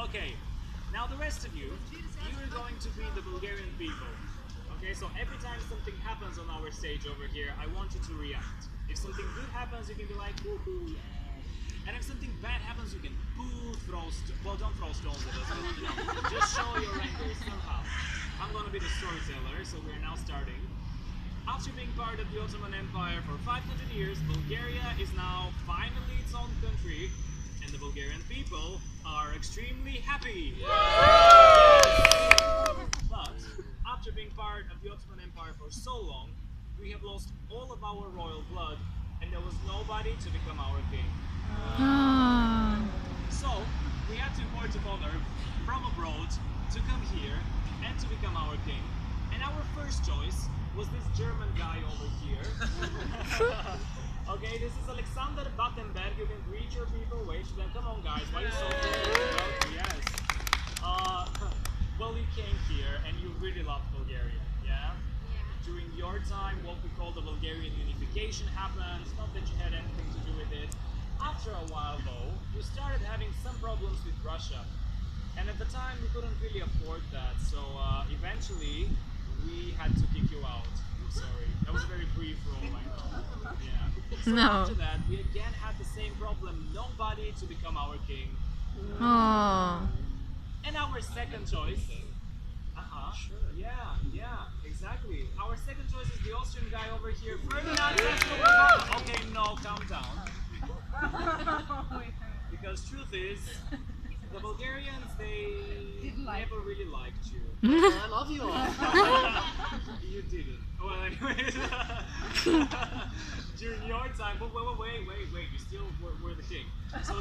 Okay, now the rest of you, you're going to be the Bulgarian people. Okay, so every time something happens on our stage over here, I want you to react. If something good happens, you can be like, woohoo, yeah. And if something bad happens, you can boo, well, don't throw stones at us, but, just show your anger somehow. I'm going to be the storyteller, so we're now starting. After being part of the Ottoman Empire for 500 years, Bulgaria is now finally its own country, and the Bulgarian people are extremely happy. But after being part of the Ottoman Empire for so long, we have lost all of our royal blood, and there was nobody to become our king. So we had to import a monarch from abroad to come here and to become our king. And our first choice was this German guy over here. Okay, this is Alexander Battenberg. You can greet your people. Wait, then come on, guys. Why are you so good? Yes. Well, you came here and you really loved Bulgaria, yeah? During your time, what we call the Bulgarian unification happened. Not that you had anything to do with it. After a while, though, you started having some problems with Russia. And at the time, we couldn't really afford that. So eventually, we had to kick you out. I'm sorry. That was a very brief role, I know. Yeah. So after that, we again had the same problem. Nobody to become our king. And our second choice. Sure. Yeah, exactly. Our second choice is the Austrian guy over here, Ferdinand Cichowska-Bogusz. Okay, no, calm down. Because truth is, the Bulgarians, they never really liked you. I love you all. You didn't. Well, anyways, during your time, but wait, you still were the king. So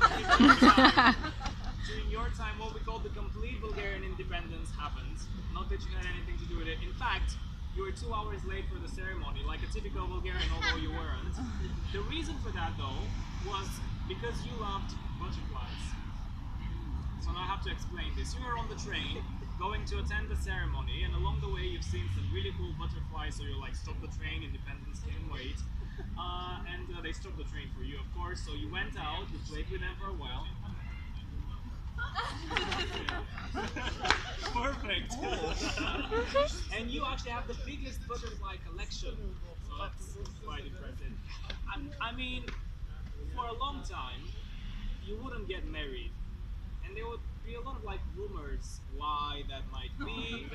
during your time, what we call the complete Bulgarian independence happened. Not that you had anything to do with it. In fact, you were 2 hours late for the ceremony, like a typical Bulgarian, although you weren't. The reason for that, though, was because you loved butterflies. So now I have to explain this. You were on the train, going to attend the ceremony, and along the way you've seen some really cool butterflies, so you're like, stop the train, independence can't wait. And they stopped the train for you, of course, so you went out, you played with them for a while. Perfect. And you actually have the biggest butterfly collection, so that's quite impressive. I mean, for a long time, you wouldn't get married. And there would be a lot of like rumors why that might be.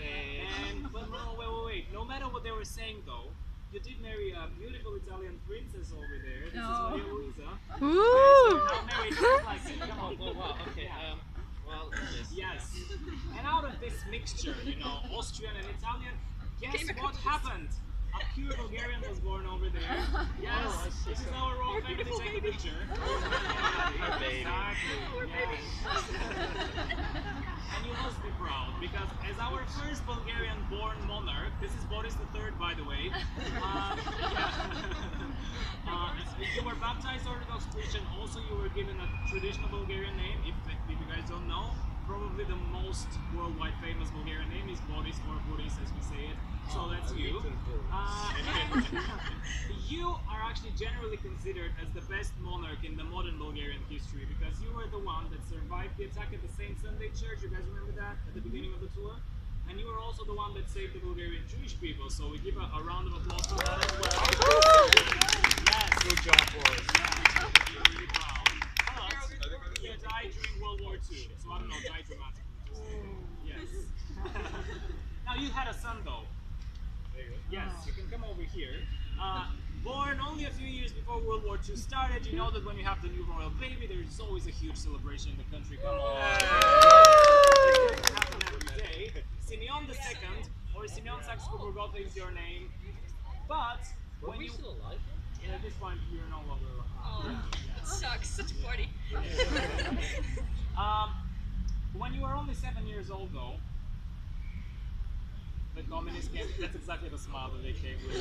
But no, wait. No matter what they were saying though, you did marry a beautiful Italian princess over there. This is Maria Luisa. So you're now married just like it. Come on. Oh, wow, okay. Well, yes. And out of this mixture, Austrian and Italian, guess what happened? A pure Bulgarian was born over there. Yes, this is our royal family. Take a picture. Our baby. Exactly. And you must be proud because as our first Bulgarian-born monarch, this is Boris III, by the way. You were baptized Orthodox Christian. Also, you were given a traditional Bulgarian name. If you guys don't know, probably the most worldwide famous Bulgarian name is Boris or Boris, as we say it. So that's you. And you are actually generally considered as the best monarch in the modern Bulgarian history because you were the one that survived the attack at the Saint Sunday Church. You guys remember that at the beginning of the tour? And you were also the one that saved the Bulgarian Jewish people. So we give a round of applause for that as well. Yes. Good job, Boris. Yeah, you're really proud. But you died during World War II. So I don't know, died dramatically. Yes. Now you had a son though. Yes, you can come over here. Born only a few years before World War II started, you know that when you have the new royal baby, there's always a huge celebration in the country. Come on. It doesn't happen every day. Simeon II, or Simeon Saxe-Coburg is your name. But when you... still alive? At this point, you're no longer alive. It sucks. Such a party. When you were only 7 years old, though, the communists came. That's exactly the smile that they came with.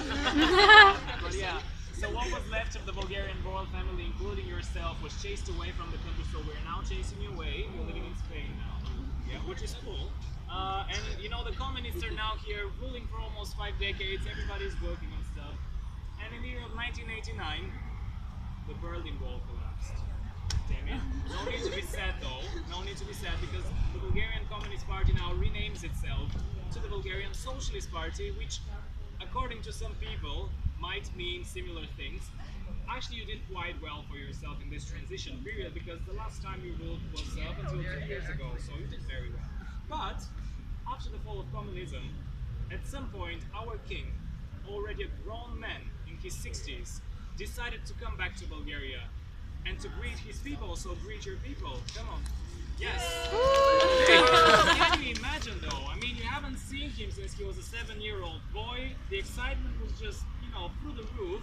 But yeah, so what was left of the Bulgarian royal family, including yourself, was chased away from the country. So we're now chasing you away. You're living in Spain now, which is cool. And the communists are now here, ruling for almost 5 decades. Everybody's working on stuff. And in the year of 1989, the Berlin Wall collapsed. Damn it. No need to be sad though. No need to be sad because the Bulgarian Communist Party now renames itself to the Bulgarian Socialist Party, which, according to some people, might mean similar things. Actually, you did quite well for yourself in this transition period because the last time you ruled was up until 2 years ago, so you did very well. But after the fall of communism, at some point, our king, already a grown man in his 60s, decided to come back to Bulgaria and to greet his people. So greet your people. Come on. Yes. Can you imagine though? I mean, you haven't seen him since he was a 7-year-old boy. The excitement was just, through the roof.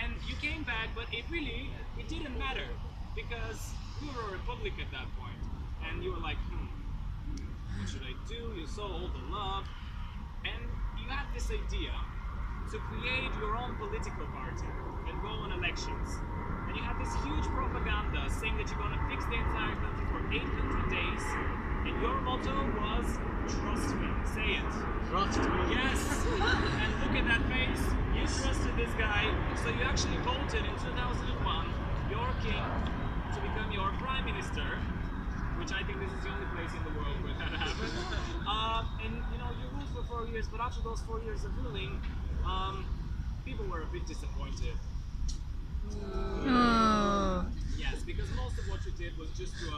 And you came back, but it didn't matter because we were a republic at that point. And you were like, what should I do? You saw all the love. And you had this idea to create your own political party and go on elections. And you had this huge propaganda saying that you're going to fix the entire country for 800 days. And your motto was, trust me. Say it. Trust me. Yes. And look at that face. You trusted this guy. So you actually voted in 2001, your king, to become your prime minister, which I think this is the only place in the world where that happened. And you ruled for 4 years, but after those 4 years of ruling, people were a bit disappointed. Yes, because most of what you did was just to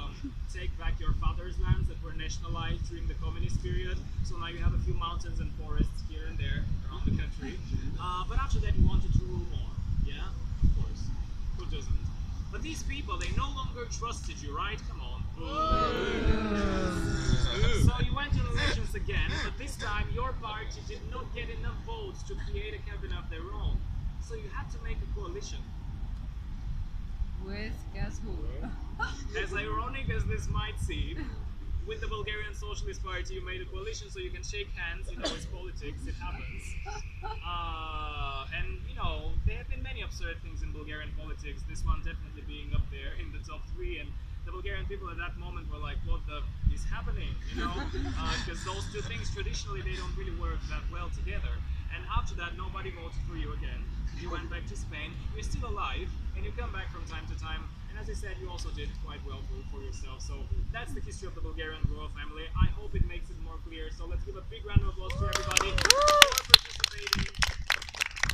take back your father's lands that were nationalized during the communist period. So now you have a few mountains and forests here and there around the country. But after that, you wanted to rule more. Yeah, of course. Who doesn't? But these people, they no longer trusted you, right? Come on. So you went to elections again, but this time your party did not get enough votes to create a cabinet of their own. So you had to make a coalition. With guess who? As ironic as this might seem, with the Bulgarian Socialist Party you made a coalition so you can shake hands, it's politics, it happens. And there have been many absurd things in Bulgarian politics, this one definitely being up there in the top 3, and the Bulgarian people at that moment were like, what the is happening, because those two things traditionally they don't really work that well together. And after that nobody voted for you again. You went back to Spain, you're still alive, and you come back from time to time, and as I said, you also did quite well for yourself. So that's the history of the Bulgarian royal family. I hope it makes it more clear. So let's give a big round of applause to everybody for participating,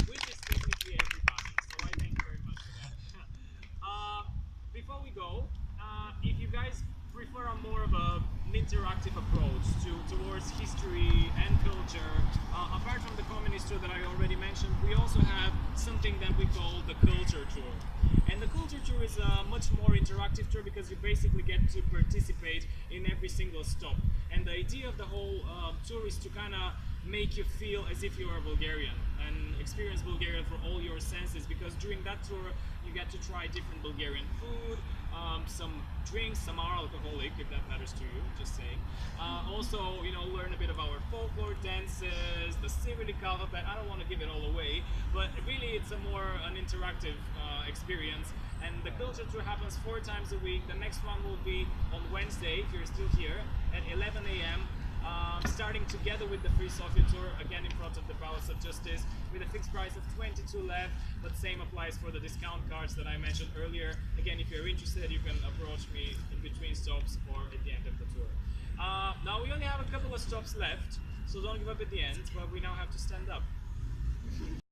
which is technically everybody. So I thank you very much for that. Before we go, if you guys prefer a more of an interactive approach towards history and culture, apart from the communist tour that I already mentioned, we also have something that we call the culture tour. And the culture tour is a much more interactive tour because you basically get to participate in every single stop. And the idea of the whole tour is to kind of make you feel as if you are Bulgarian and experience Bulgaria for all your senses, because during that tour you get to try different Bulgarian food, some drinks, some are alcoholic if that matters to you, just saying. Also, learn a bit of our folklore dances, the Cyrillic alphabet. I don't want to give it all away, but really it's an interactive experience. And the culture tour happens 4 times a week. The next one will be on Wednesday, if you're still here, at 11 a.m. Starting together with the free Sofia tour, again in front of the Palace of Justice, with a fixed price of 22 lev, but same applies for the discount cards that I mentioned earlier. Again, if you're interested, you can approach me in between stops or at the end of the tour. Now we only have a couple of stops left, so don't give up at the end, but we now have to stand up.